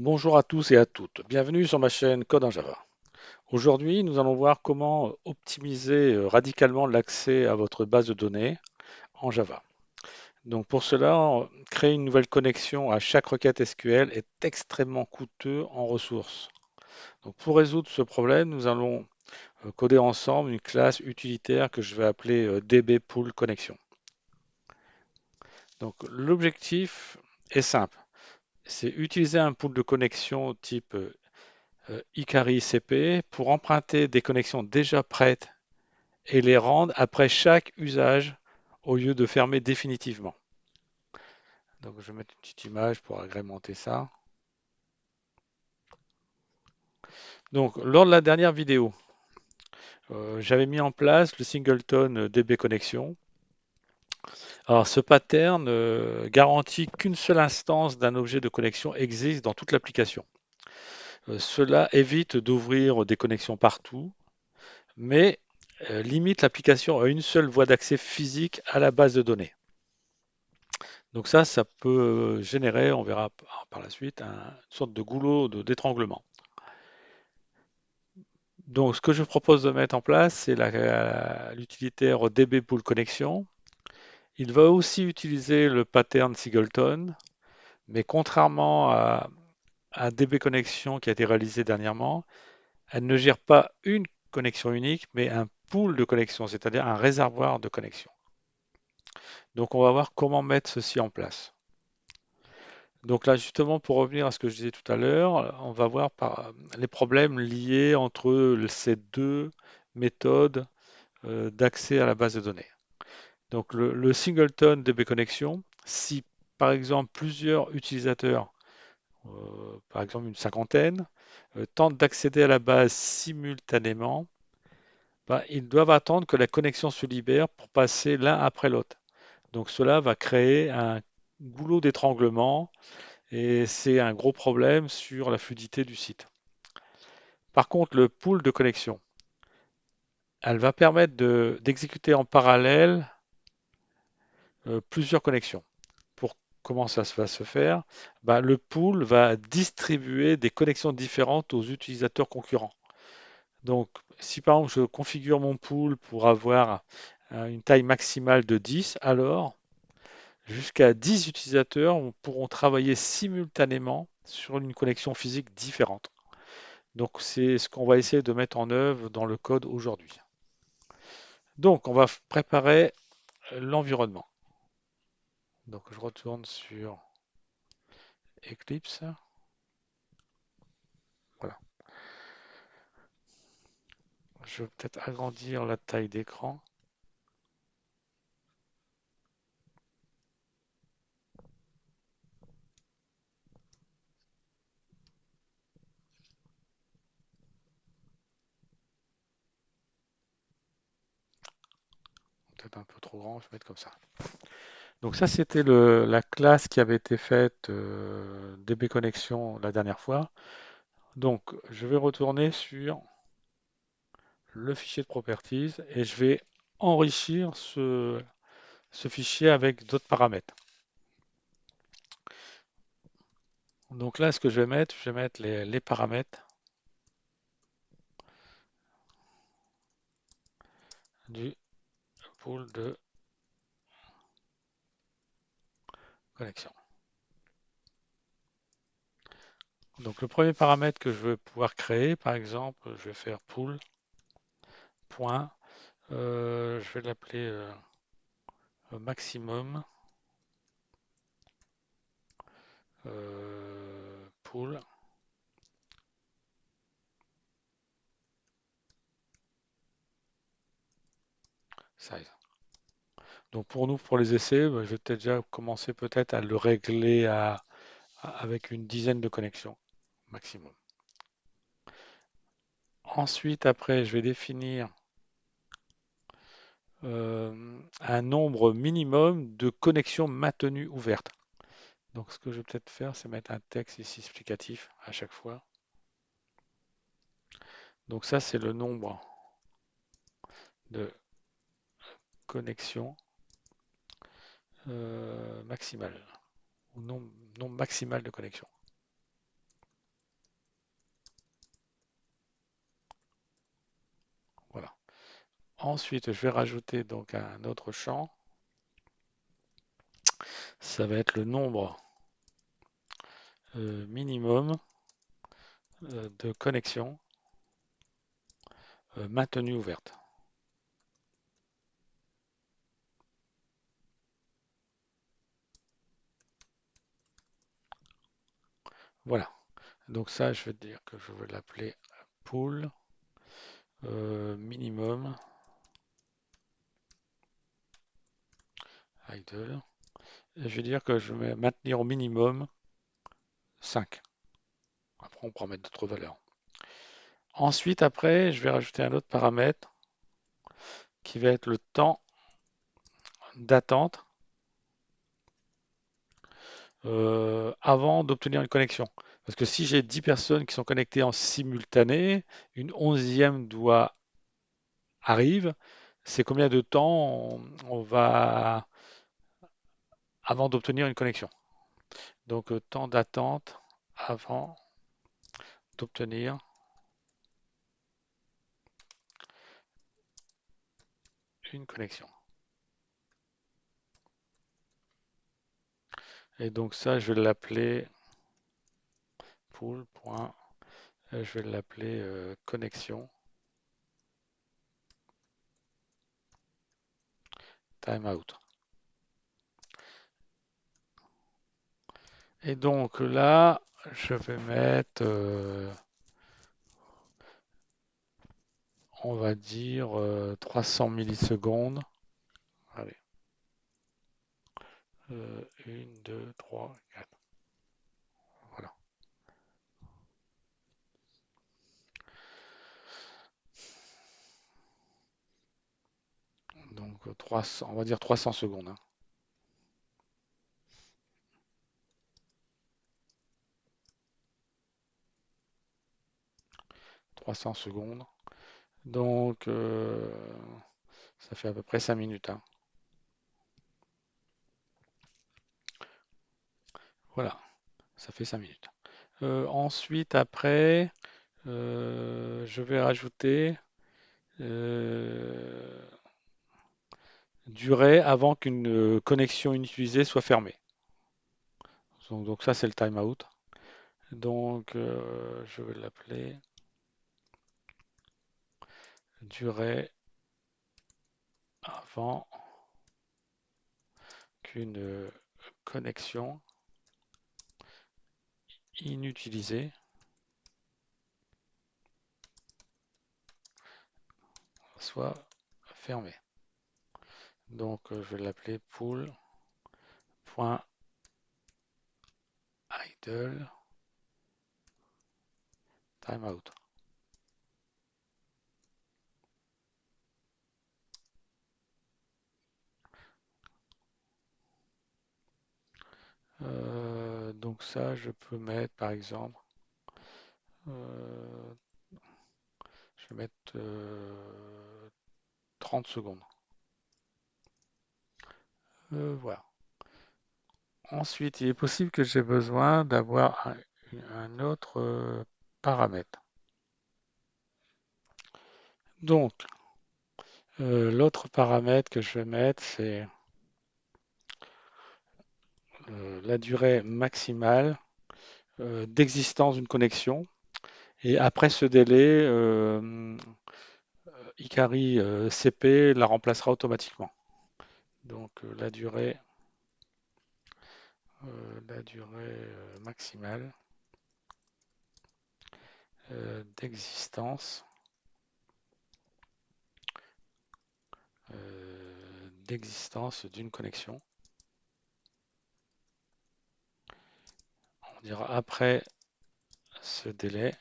Bonjour à tous et à toutes, bienvenue sur ma chaîne Code en Java. Aujourd'hui, nous allons voir comment optimiser radicalement l'accès à votre base de données en Java. Donc pour cela, créer une nouvelle connexion à chaque requête SQL est extrêmement coûteux en ressources. Donc pour résoudre ce problème, nous allons coder ensemble une classe utilitaire que je vais appeler dbPoolConnection. Donc l'objectif est simple, c'est utiliser un pool de connexion type Ikari CP pour emprunter des connexions déjà prêtes et les rendre après chaque usage au lieu de fermer définitivement. Donc je vais mettre une petite image pour agrémenter ça. Donc lors de la dernière vidéo, j'avais mis en place le singleton DB connexion. Alors ce pattern garantit qu'une seule instance d'un objet de connexion existe dans toute l'application. Cela évite d'ouvrir des connexions partout, mais limite l'application à une seule voie d'accès physique à la base de données. Donc ça peut générer, on verra par la suite, une sorte de goulot d'étranglement. Donc ce que je propose de mettre en place, c'est l'utilitaire DB Pool Connection. Il va aussi utiliser le pattern Singleton, mais contrairement à DB Connection qui a été réalisé dernièrement, elle ne gère pas une connexion unique, mais un pool de connexions, c'est-à-dire un réservoir de connexions. Donc on va voir comment mettre ceci en place. Donc là, justement, pour revenir à ce que je disais tout à l'heure, on va voir les problèmes liés entre ces deux méthodes d'accès à la base de données. Donc le singleton DB connexion, si par exemple plusieurs utilisateurs, par exemple une cinquantaine, tentent d'accéder à la base simultanément, bah, ils doivent attendre que la connexion se libère pour passer l'un après l'autre. Donc cela va créer un goulot d'étranglement et c'est un gros problème sur la fluidité du site. Par contre, le pool de connexion, elle va permettre d'exécuter en parallèle plusieurs connexions. Pour comment ça va se faire? Ben, le pool va distribuer des connexions différentes aux utilisateurs concurrents. Donc, si par exemple je configure mon pool pour avoir une taille maximale de 10, alors jusqu'à 10 utilisateurs pourront travailler simultanément sur une connexion physique différente. Donc c'est ce qu'on va essayer de mettre en œuvre dans le code aujourd'hui. Donc on va préparer l'environnement. Donc je retourne sur Eclipse. Voilà. Je vais peut-être agrandir la taille d'écran. Peut-être un peu trop grand, je vais mettre comme ça. Donc ça c'était la classe qui avait été faite DB Connexion la dernière fois. Donc je vais retourner sur le fichier de properties et je vais enrichir ce fichier avec d'autres paramètres. Donc là, ce que je vais mettre les paramètres du pool de connexion. Donc le premier paramètre que je veux pouvoir créer, par exemple, je vais faire pool. Point, je vais l'appeler maximum pool size. Donc pour nous, pour les essais, bah, je vais peut-être déjà commencer peut-être à le régler avec une dizaine de connexions maximum. Ensuite, après, je vais définir un nombre minimum de connexions maintenues ouvertes. Donc ce que je vais peut-être faire, c'est mettre un texte ici explicatif à chaque fois. Donc ça, c'est le nombre de connexions maximales, ou nombre maximal de connexions. Ensuite, je vais rajouter donc un autre champ. Ça va être le nombre minimum de connexions maintenues ouvertes. Voilà. Donc ça, je vais dire que je vais l'appeler pool minimum idle. Et je vais dire que je vais maintenir au minimum 5. Après, on pourra mettre d'autres valeurs. Ensuite, après, je vais rajouter un autre paramètre qui va être le temps d'attente avant d'obtenir une connexion. Parce que si j'ai 10 personnes qui sont connectées en simultané, une onzième doit arrive, c'est combien de temps on va avant d'obtenir une connexion. Donc temps d'attente avant d'obtenir une connexion. Et donc ça, je vais l'appeler pool. Je vais l'appeler connexion timeout. Et donc là, je vais mettre, on va dire, 300 millisecondes. Allez, 1, 2, 3, 4. Voilà. Donc 300, on va dire 300 secondes, hein. 300 secondes. Donc ça fait à peu près 5 minutes, hein. Voilà, ça fait 5 minutes. Ensuite, après, je vais rajouter euh, durée avant qu'une connexion inutilisée soit fermée. Donc ça, c'est le timeout. Donc je vais l'appeler durée avant qu'une connexion inutilisée soit fermée. Donc je vais l'appeler pool.idle timeout. Donc ça, je peux mettre par exemple, euh, je vais mettre 30 secondes. Voilà. Ensuite, il est possible que j'ai besoin d'avoir un autre paramètre. Donc, l'autre paramètre que je vais mettre, c'est la durée maximale d'existence d'une connexion. Et après ce délai, Ikari CP la remplacera automatiquement. Donc, la durée maximale d'existence d'une connexion. On dira après ce délai,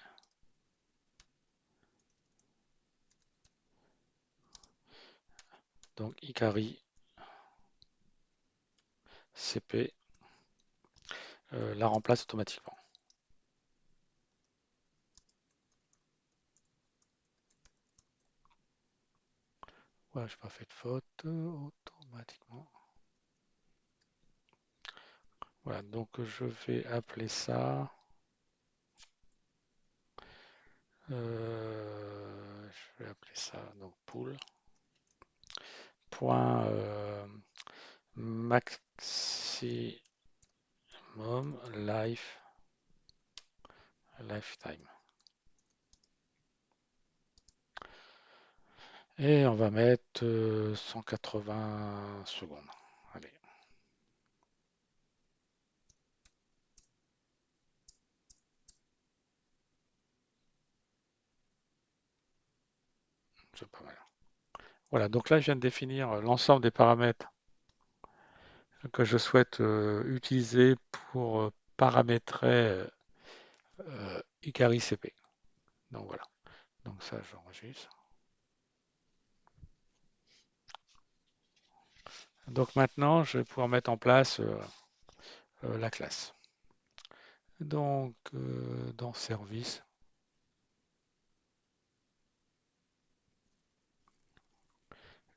donc Ikari CP la remplace automatiquement. Voilà, je n'ai pas fait de faute automatiquement. Voilà, donc je vais appeler ça. Je vais appeler ça donc pool. point maximum lifetime. Et on va mettre 180 secondes. Allez, c'est pas mal. Voilà, donc là, je viens de définir l'ensemble des paramètres que je souhaite utiliser pour paramétrer Ikari CP. Donc voilà. Donc ça, j'enregistre. Donc maintenant, je vais pouvoir mettre en place la classe. Donc, dans Service,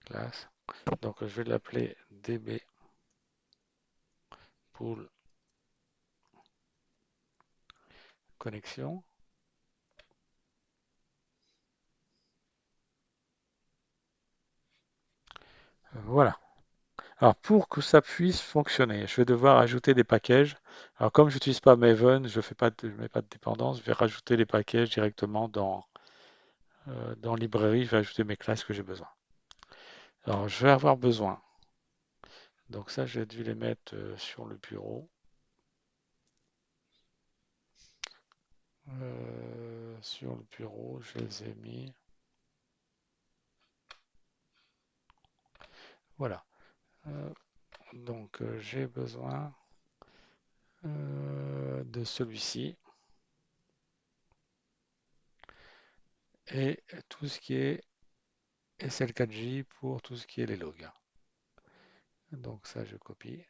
classe. Donc, je vais l'appeler DB Pool Connexion. Voilà. Alors, pour que ça puisse fonctionner, je vais devoir ajouter des packages. Alors, comme je n'utilise pas Maven, je ne mets pas de dépendance, je vais rajouter les packages directement dans librairie. Je vais ajouter mes classes que j'ai besoin. Alors, je vais avoir besoin. Donc ça, j'ai dû les mettre sur le bureau. Sur le bureau, je les ai mis. Voilà. Euh, donc, j'ai besoin de celui-ci et tout ce qui est SL4J pour tout ce qui est les logs. Donc ça, je copie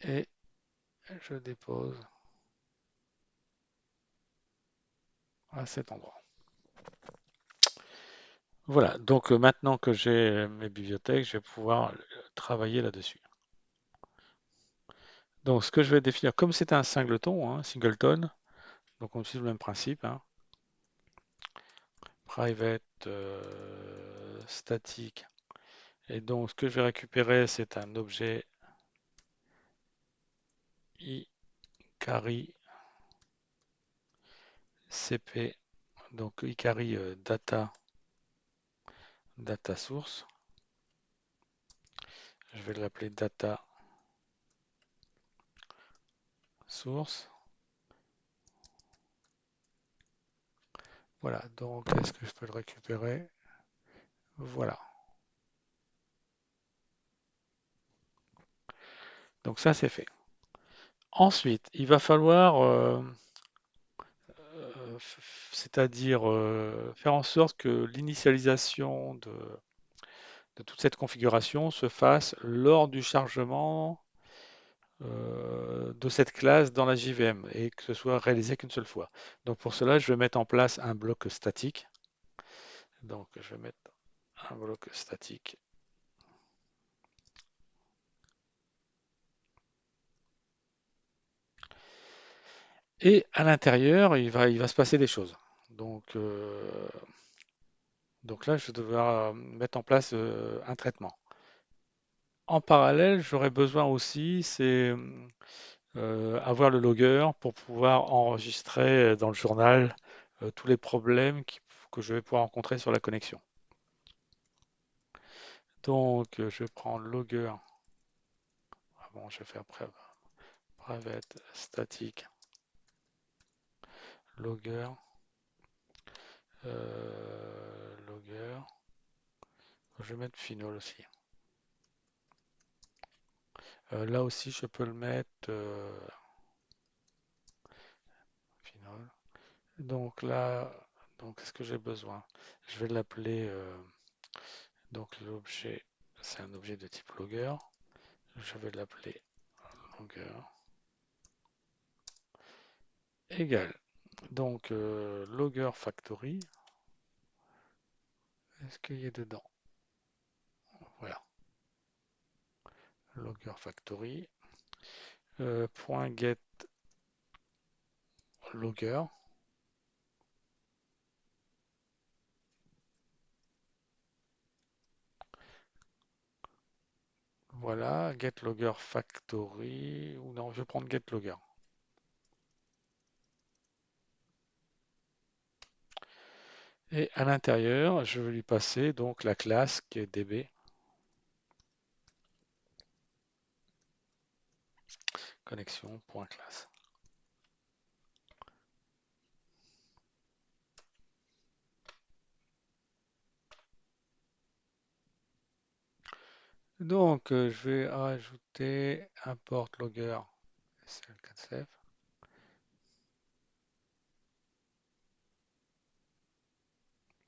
et je dépose à cet endroit. Voilà, donc maintenant que j'ai mes bibliothèques, je vais pouvoir travailler là-dessus. Donc ce que je vais définir, comme c'est un singleton, singleton, donc on utilise le même principe, private statique. Et donc ce que je vais récupérer, c'est un objet iCarry CP, donc iCarry data source. Je vais l'appeler data source. Voilà, donc est-ce que je peux le récupérer? Voilà. Donc ça, c'est fait. Ensuite, il va falloir, c'est-à-dire faire en sorte que l'initialisation de toute cette configuration se fasse lors du chargement de cette classe dans la JVM et que ce soit réalisé qu'une seule fois. Donc pour cela, je vais mettre en place un bloc statique. Donc je vais mettre un bloc statique. Et à l'intérieur, il va se passer des choses. Donc là, je vais devoir mettre en place un traitement. En parallèle, j'aurais besoin aussi, c'est avoir le logger pour pouvoir enregistrer dans le journal tous les problèmes que je vais pouvoir rencontrer sur la connexion. Donc, je vais prendre logger. Ah bon, je vais faire private static logger. Logger. Je vais mettre final aussi. Là aussi, je peux le mettre final. Donc là, donc qu'est-ce que j'ai besoin? Je vais l'appeler donc l'objet, c'est un objet de type logger. Je vais l'appeler logger égal. Donc logger factory. Est-ce qu'il y a dedans? Voilà. Logger factory. Point get logger. Voilà, getLogger factory, ou non, je vais prendre getLogger. Et à l'intérieur, je vais lui passer donc la classe qui est db connexion.classe. Donc, je vais rajouter import logger SL4CF.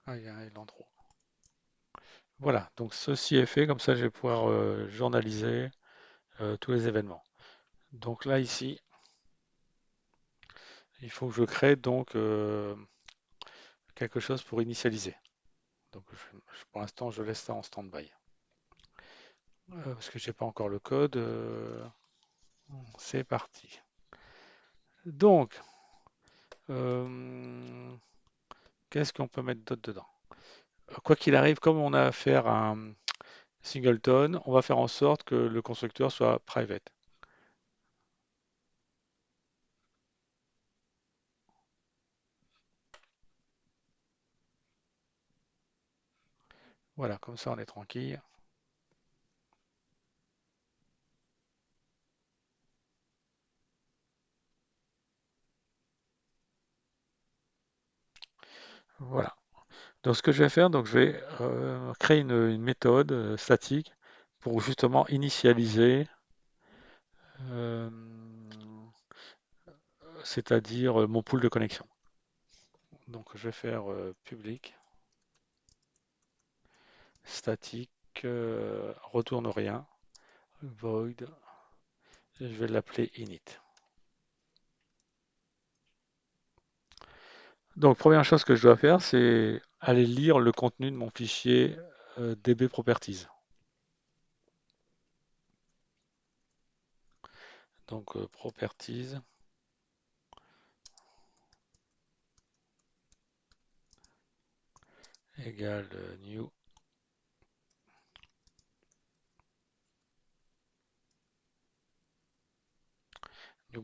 Ah, il y a un élan trop. Voilà, donc ceci est fait, comme ça je vais pouvoir journaliser tous les événements. Donc là, ici, il faut que je crée donc quelque chose pour initialiser. Donc pour l'instant, je laisse ça en stand-by. Parce que j'ai pas encore le code. C'est parti. Donc, euh, qu'est-ce qu'on peut mettre d'autre dedans? Quoi qu'il arrive, comme on a affaire à un singleton, on va faire en sorte que le constructeur soit private. Voilà, comme ça on est tranquille. Voilà. Donc ce que je vais faire, donc je vais créer une méthode statique pour justement initialiser, euh, c'est-à-dire mon pool de connexion. Donc je vais faire public, statique, retourne rien, void, et je vais l'appeler init. Donc première chose que je dois faire, c'est aller lire le contenu de mon fichier DB Properties. Donc Properties égale new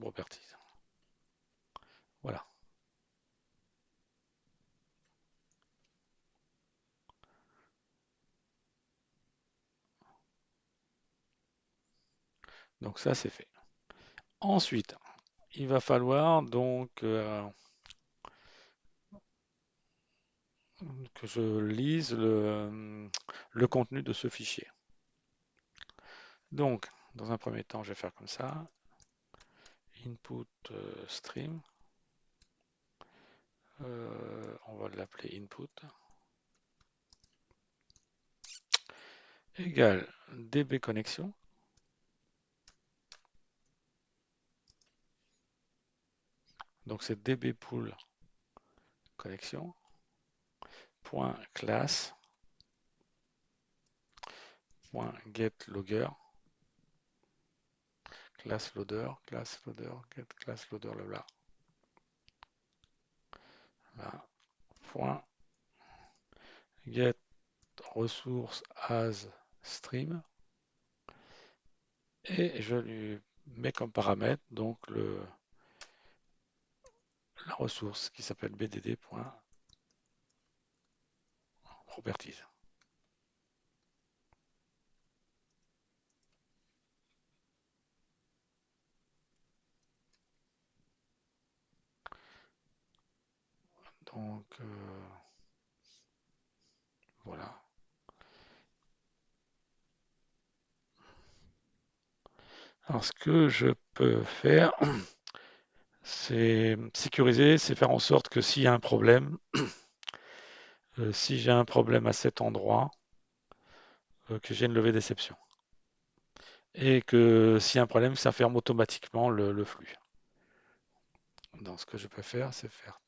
Properties. Voilà. Donc ça c'est fait. Ensuite, il va falloir donc que je lise le contenu de ce fichier. Donc, dans un premier temps, je vais faire comme ça. Input stream. On va l'appeler input. Égale db connexion. Donc c'est db pool connexion. Point class. Point get logger. Class loader. Class loader. Get class loader. Là. Point get ressource as stream. Et je lui mets comme paramètre donc la ressource qui s'appelle bdd.properties. Donc voilà. Alors ce que je peux faire, c'est sécuriser, c'est faire en sorte que s'il y a un problème, si j'ai un problème à cet endroit, que j'ai une levée d'exception. Et que s'il y a un problème, ça ferme automatiquement le flux. Donc ce que je peux faire, c'est faire.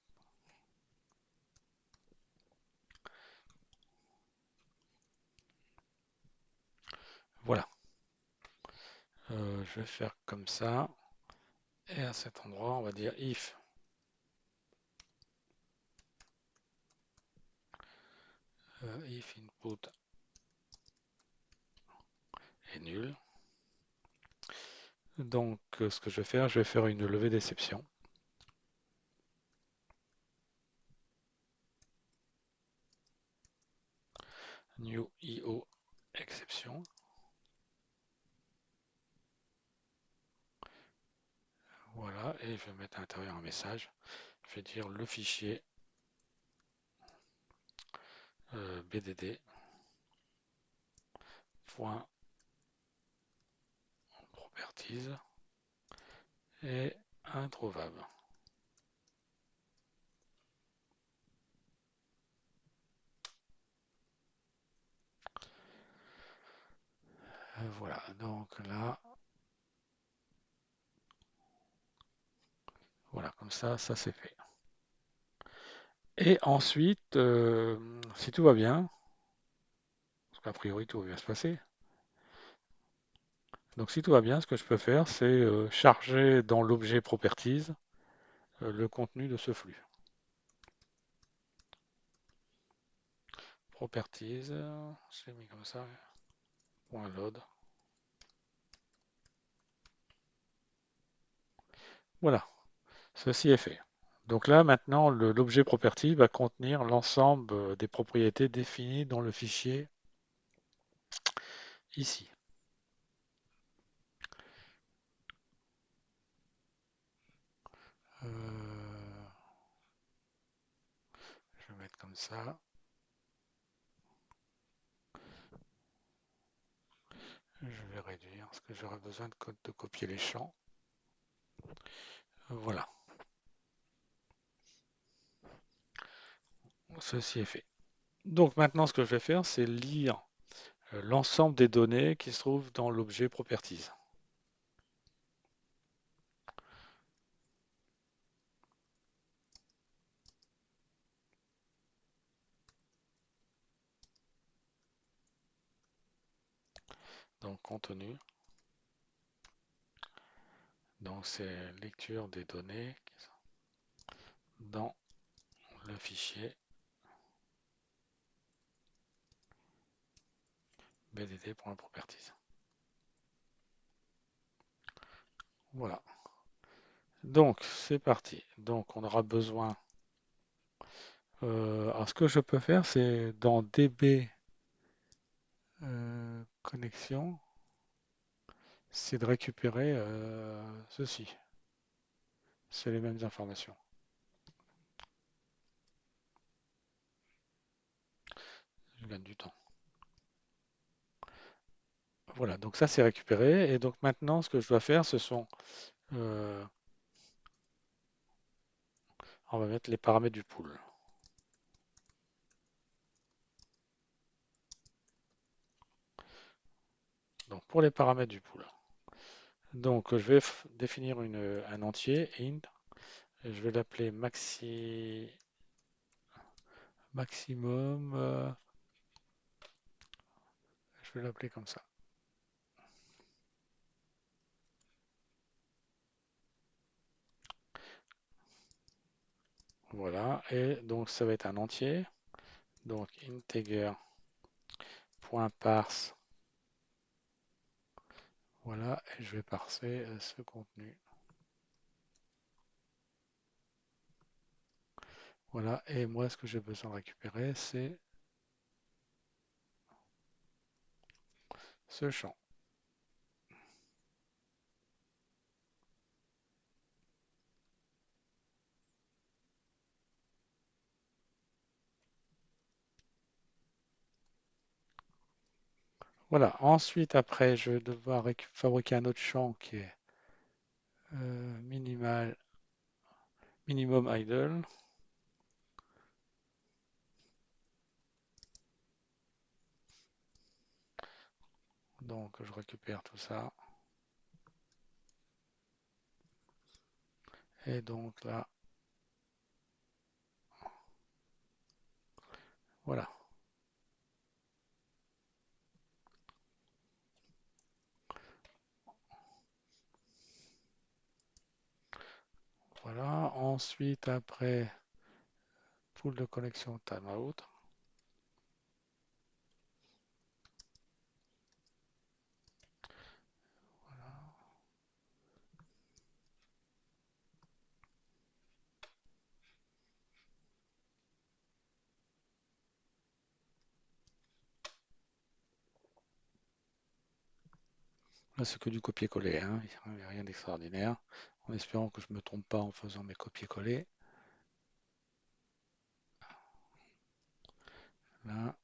Voilà. Je vais faire comme ça. Et à cet endroit, on va dire if if input est nul. Donc, ce que je vais faire une levée d'exception. New IO exception. Voilà, et je vais mettre à l'intérieur un message. Je vais dire le fichier bdd.properties est introuvable. Voilà, donc là, voilà, comme ça c'est fait. Et ensuite, si tout va bien, parce qu'a priori tout va bien se passer, donc si tout va bien, ce que je peux faire, c'est charger dans l'objet Properties le contenu de ce flux. Properties, je l'ai mis comme ça, point .load. Voilà, ceci est fait. Donc là, maintenant, l'objet property va contenir l'ensemble des propriétés définies dans le fichier ici. Euh, je vais mettre comme ça. Je vais réduire parce que j'aurai besoin de copier les champs. Voilà, ceci est fait. Donc maintenant, ce que je vais faire, c'est lire l'ensemble des données qui se trouvent dans l'objet properties. Donc contenu, donc c'est lecture des données dans le fichier bdd.properties. Voilà. Donc c'est parti. Donc on aura besoin. Alors ce que je peux faire, c'est dans DB connexion, c'est de récupérer ceci. C'est les mêmes informations. Je gagne du temps. Voilà, donc ça c'est récupéré. Et donc maintenant, ce que je dois faire, ce sont, euh, on va mettre les paramètres du pool. Donc pour les paramètres du pool. Donc je vais définir un entier int. Et je vais l'appeler maximum. Je vais l'appeler comme ça. Voilà, et donc ça va être un entier. Donc integer.parse. Voilà, et je vais parser ce contenu. Voilà, et moi ce que j'ai besoin de récupérer, c'est ce champ. Voilà, ensuite après je vais devoir fabriquer un autre champ qui est minimum idle. Donc je récupère tout ça. Et donc là, voilà. Voilà, ensuite après, pool de connexion timeout. Là, c'est que du copier-coller, hein. Il n'y a rien d'extraordinaire. En espérant que je ne me trompe pas en faisant mes copier-coller. Là,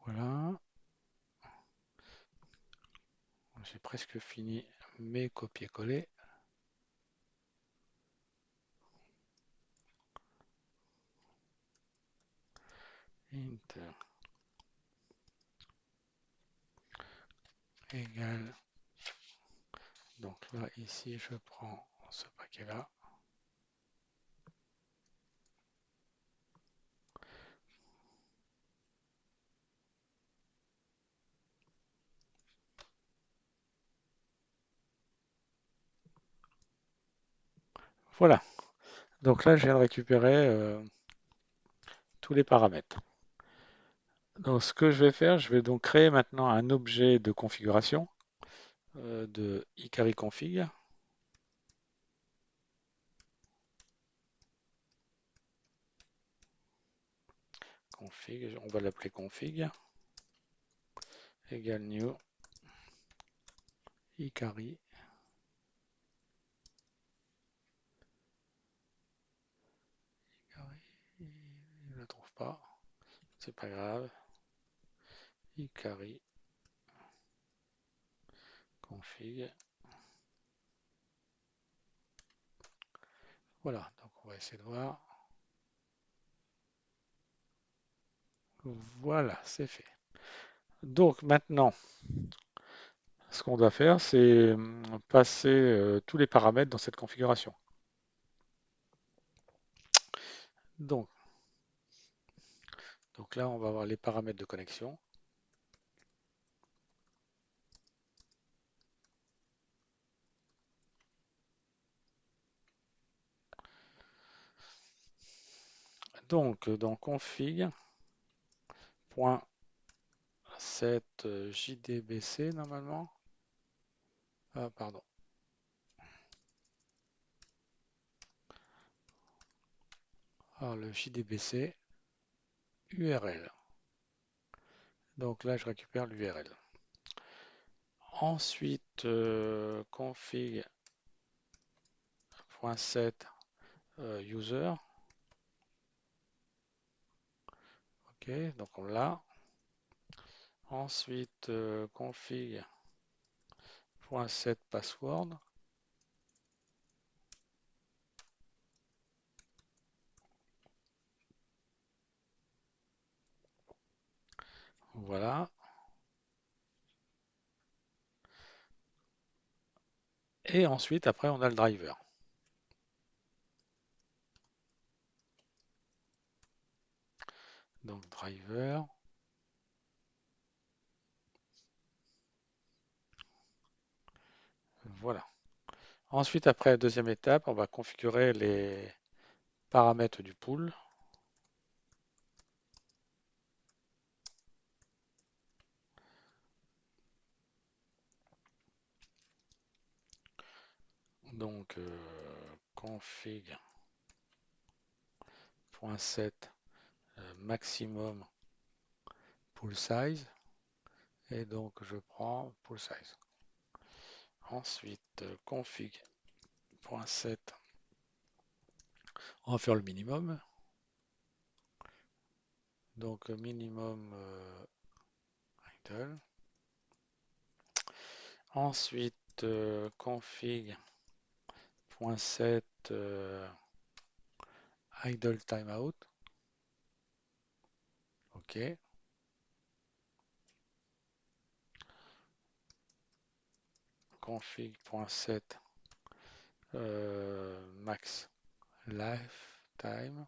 voilà. J'ai presque fini mes copier-coller. Int égale. Donc là, ici, je prends ce paquet-là. Voilà. Donc là, je viens de récupérer tous les paramètres. Donc ce que je vais faire, je vais donc créer maintenant un objet de configuration de Ikari config. Config, on va l'appeler config, égale new Ikari. Il ne le trouve pas, c'est pas grave. Ikari config. Voilà, donc on va essayer de voir. Voilà, c'est fait. Donc maintenant, ce qu'on doit faire, c'est passer tous les paramètres dans cette configuration. Donc, donc là, on va avoir les paramètres de connexion. Donc, dans config.set JDBC, normalement. Ah, pardon. Alors, le JDBC URL. Donc là, je récupère l'URL. Ensuite, config.set user. OK, donc on l'a. Ensuite, config.set password. Voilà. Et ensuite, après, on a le driver. Donc, driver. Voilà. Ensuite, après la deuxième étape, on va configurer les paramètres du pool. Donc, config.set maximum pool size. Et donc, je prends pool size. Ensuite, config.set, on va faire le minimum. Donc, minimum idle. Ensuite, config.set idle timeout. OK. Config.set max lifetime.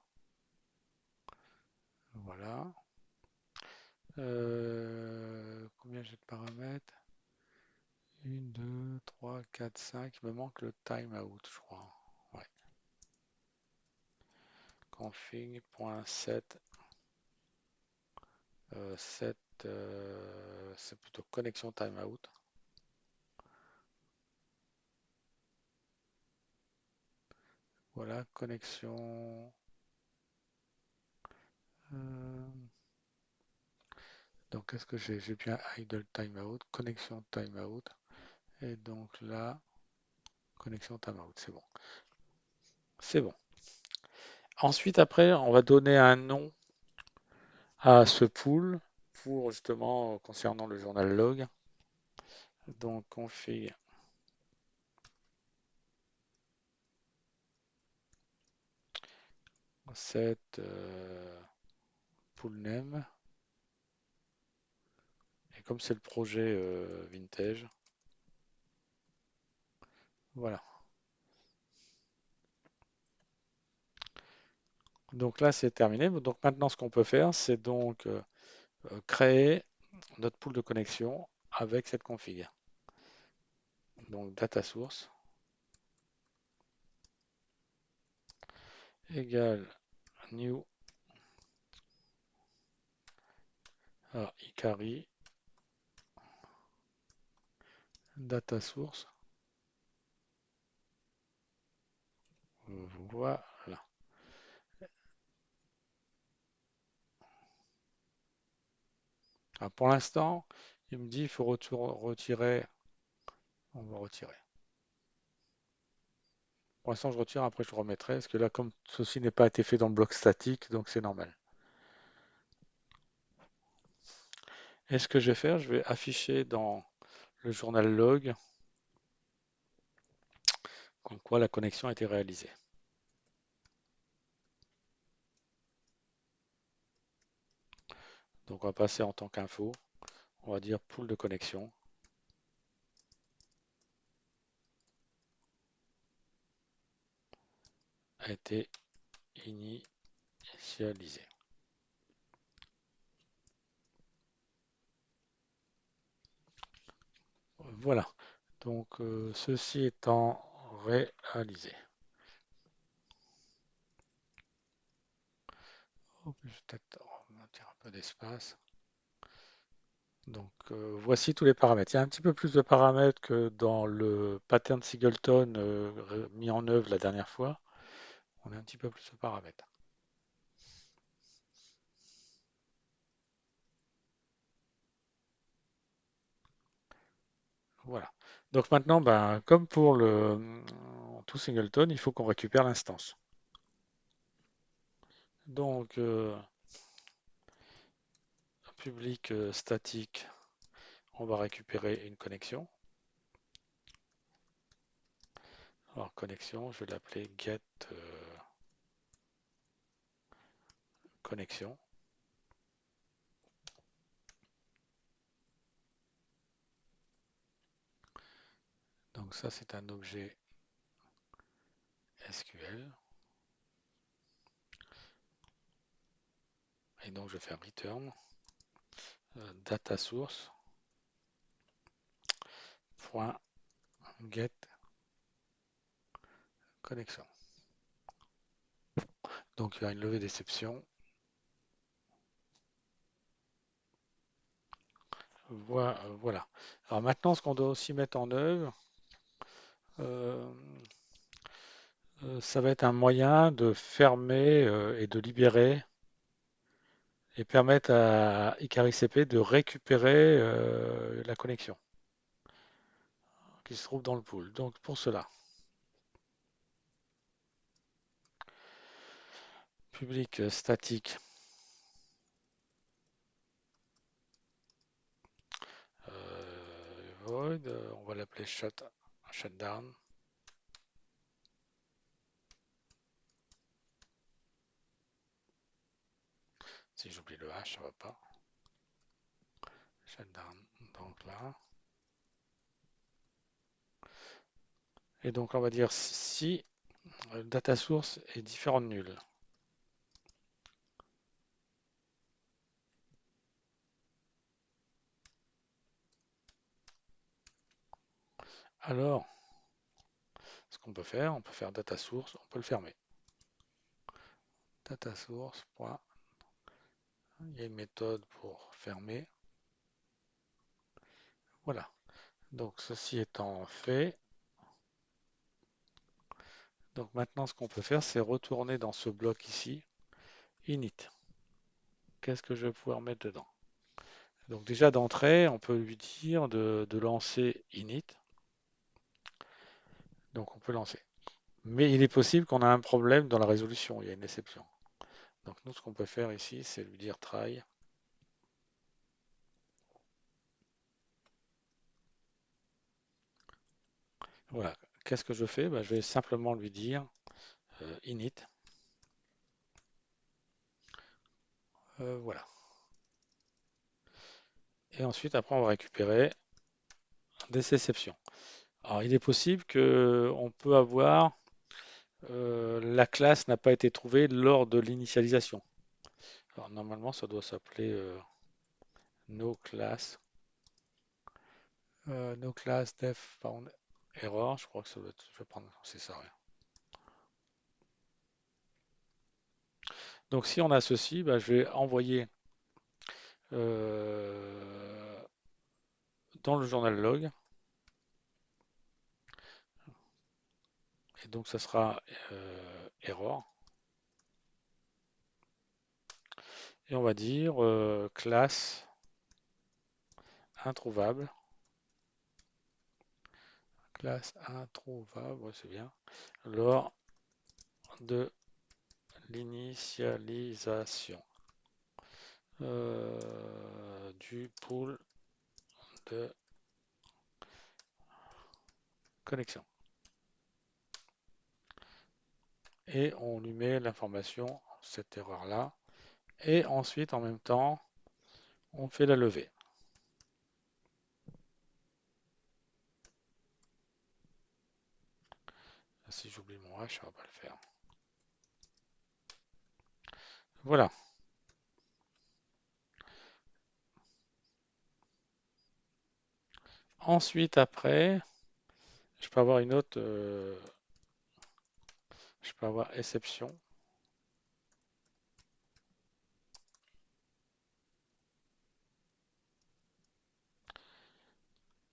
Voilà. Combien j'ai de paramètres? 1, 2, 3, 4, 5. Il me manque le timeout, je crois. Ouais. Config.set set c'est plutôt connexion timeout. Voilà, connexion. euh, donc, qu'est-ce que j'ai? J'ai bien idle timeout, connexion timeout. Et donc là, connexion timeout, c'est bon. C'est bon. Ensuite, après, on va donner un nom à ce pool pour justement concernant le journal log. Donc, config set pool name. Et comme c'est le projet Vintage, voilà. Donc là, c'est terminé. Donc maintenant, ce qu'on peut faire, c'est donc créer notre pool de connexion avec cette config. Donc data source égale new Ikari data source. Voilà. Alors, pour l'instant, il me dit il faut retirer. On va retirer. Pour l'instant, je retire, après je remettrai, parce que là, comme ceci n'est pas été fait dans le bloc statique, donc c'est normal. Et ce que je vais faire, je vais afficher dans le journal log comme quoi la connexion a été réalisée. Donc on va passer en tant qu'info, on va dire pool de connexion a été initialisé. Voilà. Donc ceci étant réalisé. Oh, peut-être mettre un peu d'espace. Donc voici tous les paramètres. Il y a un petit peu plus de paramètres que dans le pattern Singleton mis en œuvre la dernière fois. On a un petit peu plus de paramètres. Voilà. Donc maintenant, ben, comme pour le tout Singleton, il faut qu'on récupère l'instance. Donc public statique, on va récupérer une connexion. Alors connexion, je vais l'appeler get connexion. Donc ça c'est un objet SQL. Et donc je vais faire return data source point get connexion. Donc il y a une levée d'exception. Voilà. Alors maintenant, ce qu'on doit aussi mettre en œuvre, euh, ça va être un moyen de fermer et de libérer et permettre à IcariCP de récupérer la connexion qui se trouve dans le pool. Donc pour cela, public statique void, on va l'appeler shutdown. Si j'oublie le H, ça va pas. Shutdown, donc là. Et donc on va dire si data source est différent de nul. Alors, ce qu'on peut faire, on peut faire data source, on peut le fermer. Data source, point. Il y a une méthode pour fermer. Voilà. Donc ceci étant fait, donc maintenant ce qu'on peut faire, c'est retourner dans ce bloc ici, init. Qu'est-ce que je vais pouvoir mettre dedans? Donc déjà d'entrée, on peut lui dire de lancer init. Donc on peut lancer. Mais il est possible qu'on a un problème dans la résolution, il y a une exception. Donc nous, ce qu'on peut faire ici, c'est lui dire try. Voilà. Qu'est-ce que je fais? Ben, je vais simplement lui dire init. Voilà. Et ensuite, après, on va récupérer des exceptions. Alors, il est possible que on peut avoir la classe n'a pas été trouvée lors de l'initialisation. Alors, normalement, ça doit s'appeler no class, no class def found error. Je crois que ça doit être, je vais prendre, c'est ça, ouais. Donc, si on a ceci, ben, je vais envoyer euh, dans le journal log. Et donc, ça sera error. Et on va dire classe introuvable. Classe introuvable, ouais, c'est bien. Lors de l'initialisation du pool de connexion. Et on lui met l'information, cette erreur-là. Et ensuite, en même temps, on fait la levée. Si j'oublie mon H, ça va pas le faire. Voilà. Ensuite, après, je peux avoir une autre, je peux avoir exception.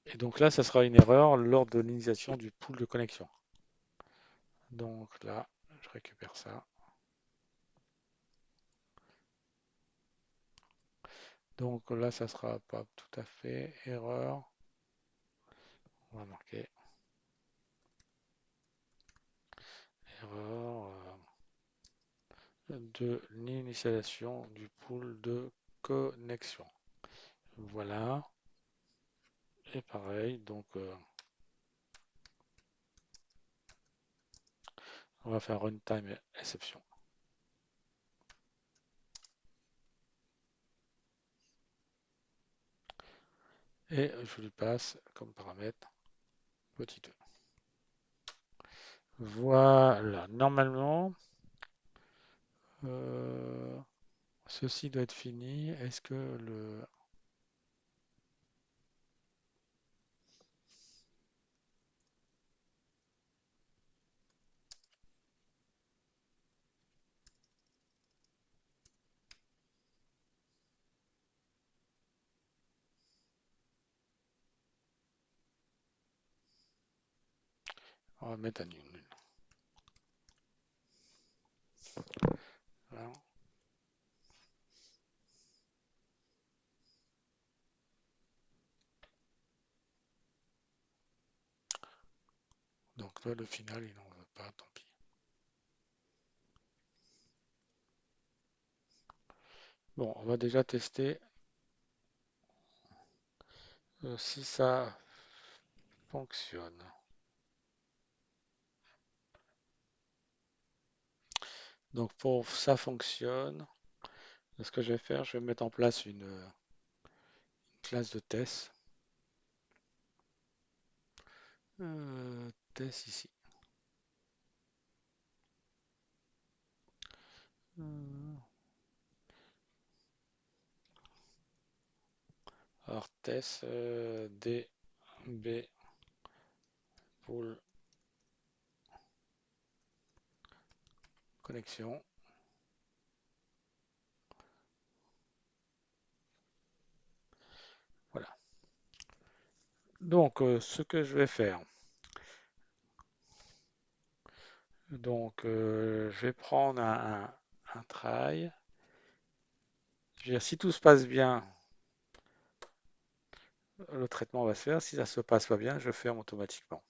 Et donc là, ça sera une erreur lors de l'initialisation du pool de connexion. Donc là, je récupère ça. Donc là, ça sera pas tout à fait erreur. On va marquer erreur de l'initialisation du pool de connexion. Voilà. Et pareil, donc on va faire runtime exception. Et je lui passe comme paramètre petit e. Voilà. Normalement, euh, ceci doit être fini. Est-ce que le... On va mettre un nul. Voilà. Donc là, le final, il n'en veut pas, tant pis. Bon, on va déjà tester si ça fonctionne. Donc pour ça fonctionne, ce que je vais faire, je vais mettre en place une classe de test. Test ici. Euh, alors test DB pool connexion. Voilà. Donc, ce que je vais faire, je vais prendre un try. Je veux dire, si tout se passe bien, le traitement va se faire. Si ça se passe pas bien, je ferme automatiquement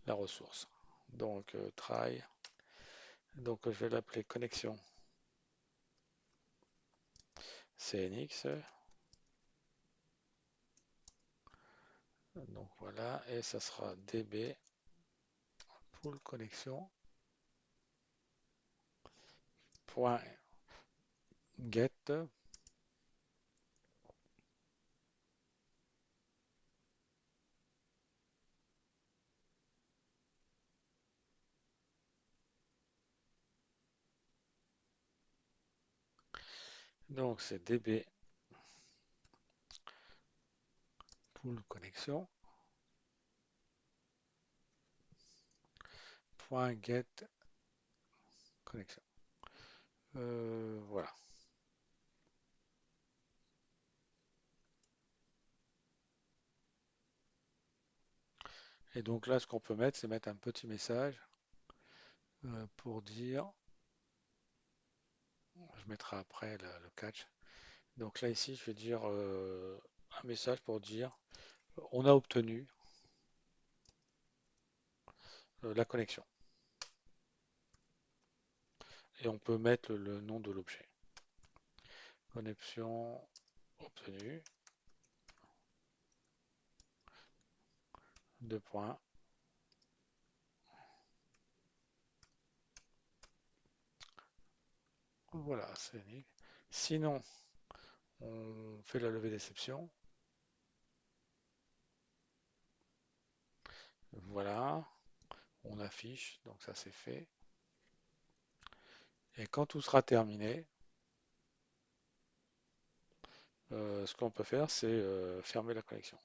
la ressource. Donc, try. Donc, je vais l'appeler connexion CNX. Donc voilà, et ça sera db pool connexion point get. Donc c'est db pool connexion point get connexion. Voilà. Et donc là, ce qu'on peut mettre, c'est mettre un petit message pour dire, je mettrai après le catch. Donc là, ici, je vais dire un message pour dire, on a obtenu la connexion. Et on peut mettre le nom de l'objet. Connexion obtenue, deux points. Voilà, c'est unique. Sinon, on fait la levée d'exception. Voilà, on affiche, donc ça c'est fait. Et quand tout sera terminé, ce qu'on peut faire, c'est fermer la connexion.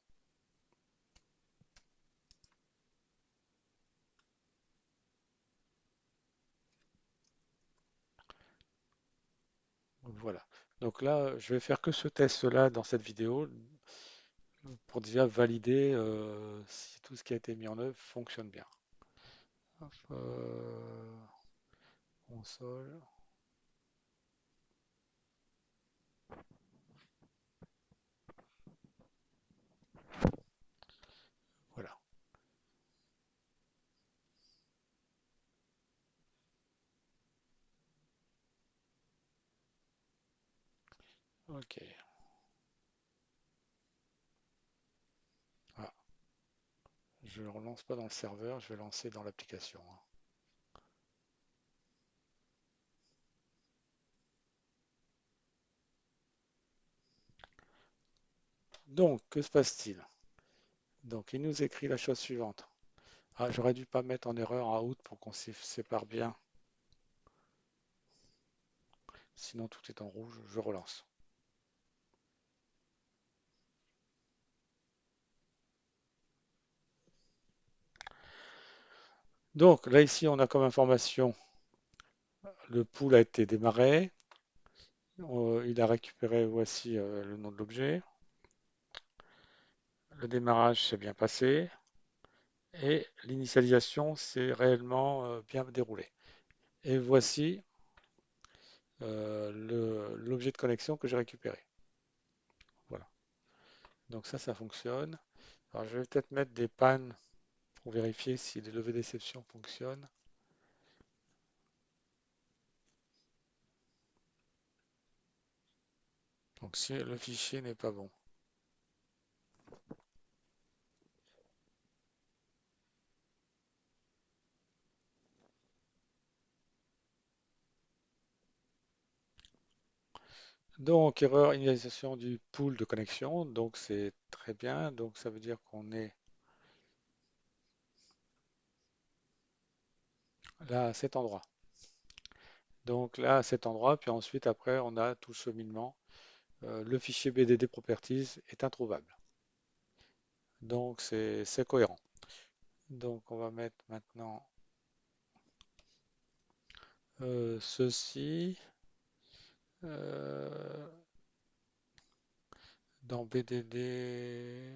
Voilà. Donc là, je vais faire que ce test-là dans cette vidéo pour déjà valider si tout ce qui a été mis en œuvre fonctionne bien. Hop, console, voilà. Ok. Ah, je ne relance pas dans le serveur, je vais lancer dans l'application, hein. Donc, que se passe-t-il? Donc, il nous écrit la chose suivante. Ah, j'aurais dû pas mettre en erreur un out pour qu'on se sépare bien. Sinon, tout est en rouge. Je relance. Donc, là, ici, on a comme information, le pool a été démarré. Il a récupéré, voici le nom de l'objet. Le démarrage s'est bien passé. Et l'initialisation s'est réellement bien déroulée. Et voici l'objet de connexion que j'ai récupéré. Voilà. Donc ça fonctionne. Alors, je vais peut-être mettre des pannes pour vérifier si les levées d'exception fonctionnent. Donc si le fichier n'est pas bon. Donc erreur initialisation du pool de connexion. Donc c'est très bien. Donc ça veut dire qu'on est là à cet endroit. Donc là à cet endroit. Puis ensuite après on a tout le cheminement. Le fichier BDD Properties est introuvable. Donc c'est cohérent. Donc on va mettre maintenant ceci euh, dans BDD.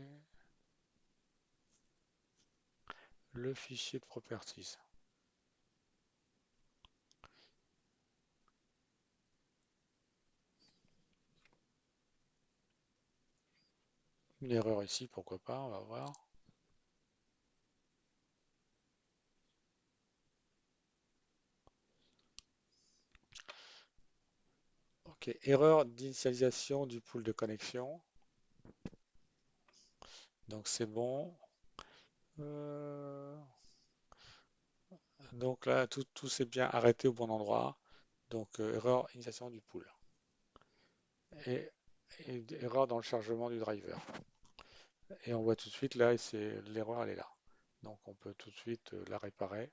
le fichier de properties. Une erreur ici, pourquoi pas, on va voir. Ok, erreur d'initialisation du pool de connexion. Donc c'est bon. Euh, donc là, tout s'est bien arrêté au bon endroit. Donc erreur initialisation du pool. Et, et erreur dans le chargement du driver. Et on voit tout de suite là, c'est l'erreur, elle est là. Donc on peut tout de suite la réparer.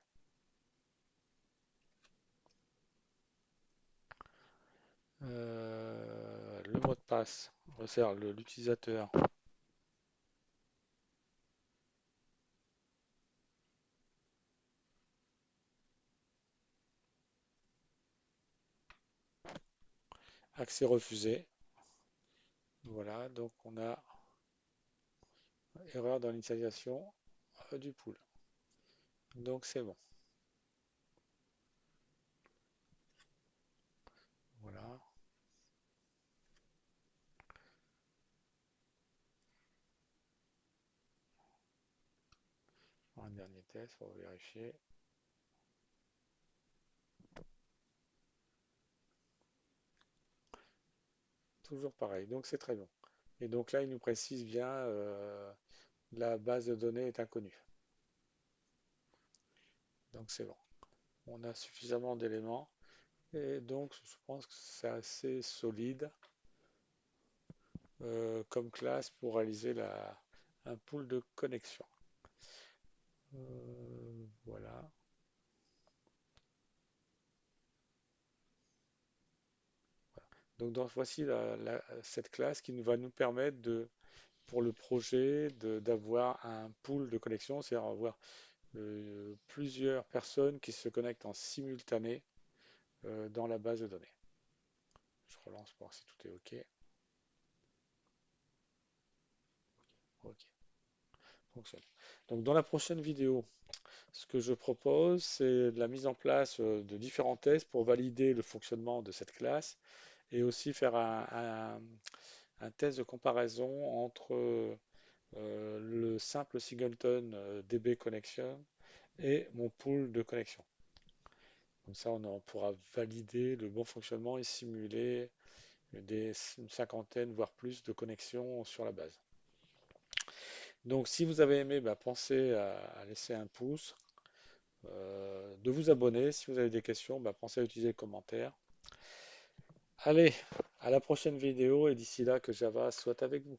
Le mot de passe, on resserre l'utilisateur. Accès refusé. Voilà, donc on a erreur dans l'initialisation du pool. Donc c'est bon. Voilà. Un dernier test pour vérifier. Toujours pareil, donc c'est très bon. Et donc là, il nous précise bien la base de données est inconnue. Donc c'est bon. On a suffisamment d'éléments. Et donc je pense que c'est assez solide comme classe pour réaliser un pool de connexion. Voilà. Donc voici cette classe qui va nous permettre pour le projet d'avoir un pool de connexion, c'est-à-dire avoir plusieurs personnes qui se connectent en simultané dans la base de données. Je relance pour voir si tout est OK. OK, fonctionne. Donc dans la prochaine vidéo, ce que je propose, c'est la mise en place de différents tests pour valider le fonctionnement de cette classe et aussi faire un test de comparaison entre le simple singleton DB connection et mon pool de connexion. Comme ça, on pourra valider le bon fonctionnement et simuler une cinquantaine, voire plus de connexions sur la base. Donc, si vous avez aimé, bah, pensez à laisser un pouce, de vous abonner. Si vous avez des questions, bah, pensez à utiliser les commentaires. Allez, à la prochaine vidéo et d'ici là, que Java soit avec vous.